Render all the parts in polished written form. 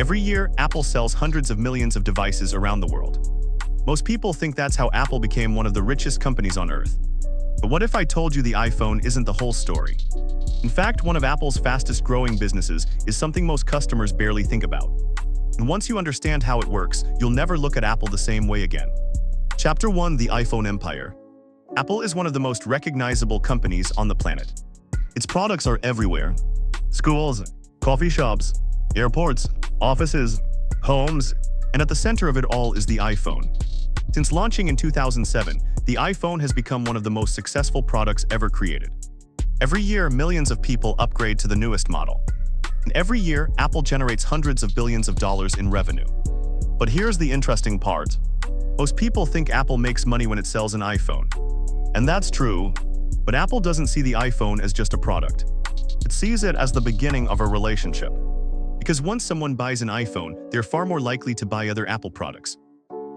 Every year, Apple sells hundreds of millions of devices around the world. Most people think that's how Apple became one of the richest companies on Earth. But what if I told you the iPhone isn't the whole story? In fact, one of Apple's fastest growing businesses is something most customers barely think about. And once you understand how it works, you'll never look at Apple the same way again. Chapter 1: The iPhone Empire. Apple is one of the most recognizable companies on the planet. Its products are everywhere: schools, coffee shops, airports, offices, homes, and at the center of it all is the iPhone. Since launching in 2007, the iPhone has become one of the most successful products ever created. Every year, millions of people upgrade to the newest model. And every year, Apple generates hundreds of billions of dollars in revenue. But here's the interesting part. Most people think Apple makes money when it sells an iPhone. And that's true, but Apple doesn't see the iPhone as just a product. It sees it as the beginning of a relationship. Because once someone buys an iPhone, they're far more likely to buy other Apple products.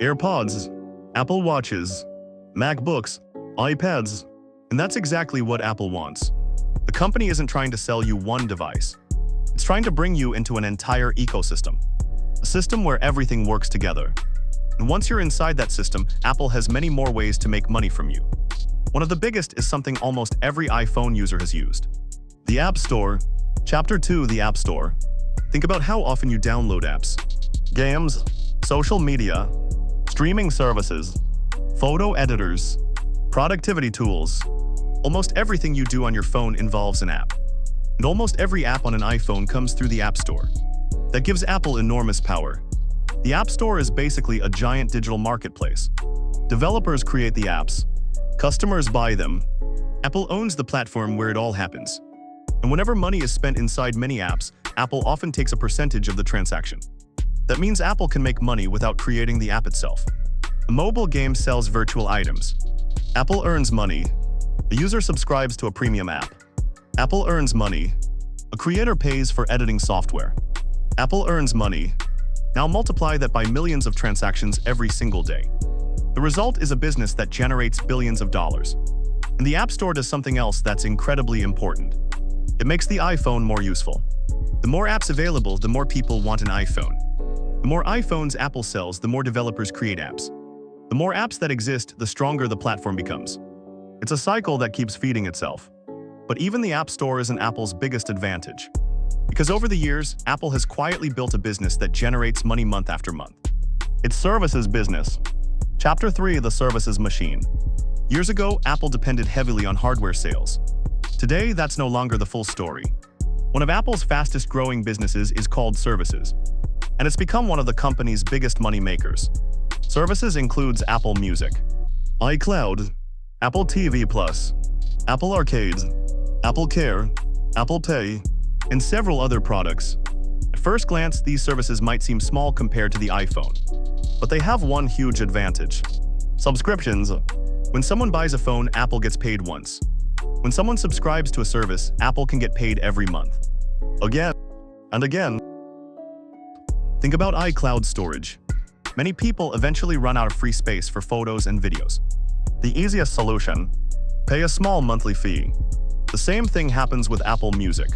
AirPods, Apple Watches, MacBooks, iPads. And that's exactly what Apple wants. The company isn't trying to sell you one device. It's trying to bring you into an entire ecosystem. A system where everything works together. And once you're inside that system, Apple has many more ways to make money from you. One of the biggest is something almost every iPhone user has used: the App Store. Chapter 2: The App Store. Think about how often you download apps. Games, social media, streaming services, photo editors, productivity tools. Almost everything you do on your phone involves an app. And almost every app on an iPhone comes through the App Store. That gives Apple enormous power. The App Store is basically a giant digital marketplace. Developers create the apps. Customers buy them. Apple owns the platform where it all happens. And whenever money is spent inside many apps, Apple often takes a percentage of the transaction. That means Apple can make money without creating the app itself. A mobile game sells virtual items. Apple earns money. A user subscribes to a premium app. Apple earns money. A creator pays for editing software. Apple earns money. Now multiply that by millions of transactions every single day. The result is a business that generates billions of dollars. And the App Store does something else that's incredibly important. It makes the iPhone more useful. The more apps available, the more people want an iPhone. The more iPhones Apple sells, the more developers create apps. The more apps that exist, the stronger the platform becomes. It's a cycle that keeps feeding itself. But even the App Store isn't Apple's biggest advantage. Because over the years, Apple has quietly built a business that generates money month after month. Its services business. Chapter 3: The Services Machine. Years ago, Apple depended heavily on hardware sales. Today, that's no longer the full story. One of Apple's fastest growing businesses is called services. And it's become one of the company's biggest money makers. Services includes Apple Music, iCloud, Apple TV+, Apple Arcade, Apple Care, Apple Pay, and several other products. At first glance, these services might seem small compared to the iPhone. But they have one huge advantage: subscriptions. When someone buys a phone, Apple gets paid once. When someone subscribes to a service, Apple can get paid every month. Again and again. Think about iCloud storage. Many people eventually run out of free space for photos and videos. The easiest solution: pay a small monthly fee. The same thing happens with Apple Music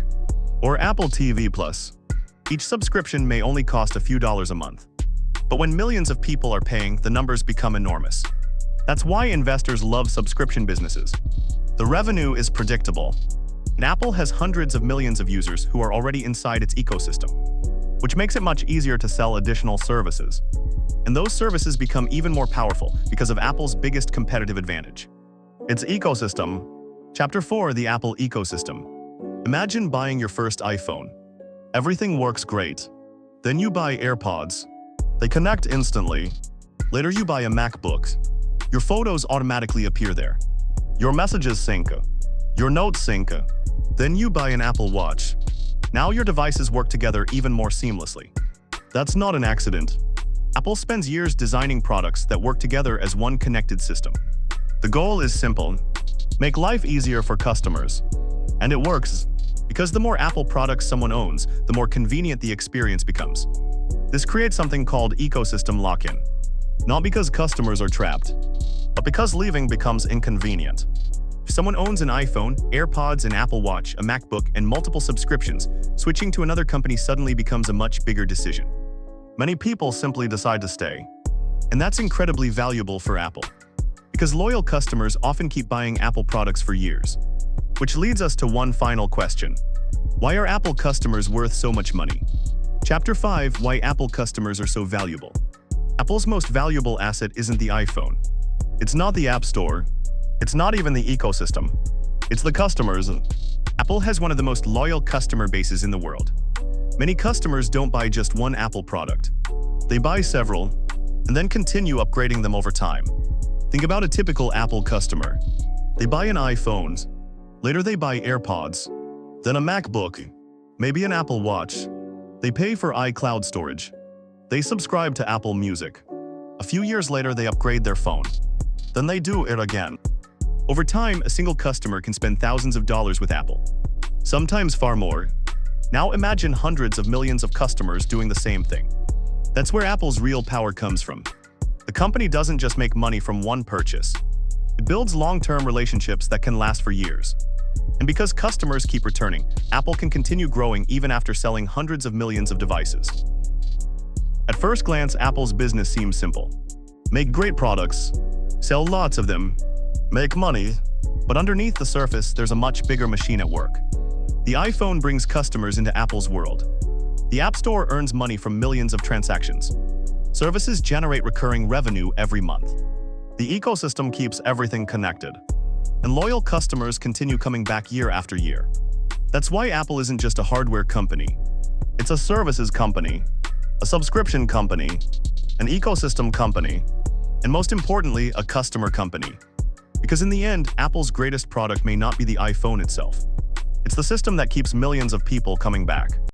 or Apple TV+. Each subscription may only cost a few dollars a month. But when millions of people are paying, the numbers become enormous. That's why investors love subscription businesses. The revenue is predictable. And Apple has hundreds of millions of users who are already inside its ecosystem, which makes it much easier to sell additional services. And those services become even more powerful because of Apple's biggest competitive advantage: its ecosystem. Chapter 4: The Apple Ecosystem. Imagine buying your first iPhone. Everything works great. Then you buy AirPods. They connect instantly. Later you buy a MacBook. Your photos automatically appear there. Your messages sync. Your notes sync. Then you buy an Apple Watch. Now your devices work together even more seamlessly. That's not an accident. Apple spends years designing products that work together as one connected system. The goal is simple: make life easier for customers. And it works, because the more Apple products someone owns, the more convenient the experience becomes. This creates something called ecosystem lock-in. Not because customers are trapped, but because leaving becomes inconvenient. If someone owns an iPhone, AirPods, an Apple Watch, a MacBook, and multiple subscriptions, switching to another company suddenly becomes a much bigger decision. Many people simply decide to stay. And that's incredibly valuable for Apple, because loyal customers often keep buying Apple products for years. Which leads us to one final question. Why are Apple customers worth so much money? Chapter 5: Why Apple customers are so valuable. Apple's most valuable asset isn't the iPhone. It's not the App Store. It's not even the ecosystem. It's the customers. Apple has one of the most loyal customer bases in the world. Many customers don't buy just one Apple product. They buy several, and then continue upgrading them over time. Think about a typical Apple customer. They buy an iPhone, later they buy AirPods, then a MacBook, maybe an Apple Watch. They pay for iCloud storage. They subscribe to Apple Music. A few years later, they upgrade their phone. Then they do it again. Over time, a single customer can spend thousands of dollars with Apple, sometimes far more. Now imagine hundreds of millions of customers doing the same thing. That's where Apple's real power comes from. The company doesn't just make money from one purchase. It builds long-term relationships that can last for years. And because customers keep returning, Apple can continue growing even after selling hundreds of millions of devices. At first glance, Apple's business seems simple. Make great products, sell lots of them, make money. But underneath the surface, there's a much bigger machine at work. The iPhone brings customers into Apple's world. The App Store earns money from millions of transactions. Services generate recurring revenue every month. The ecosystem keeps everything connected. And loyal customers continue coming back year after year. That's why Apple isn't just a hardware company. It's a services company, a subscription company, an ecosystem company, and most importantly, a customer company. Because in the end, Apple's greatest product may not be the iPhone itself. It's the system that keeps millions of people coming back.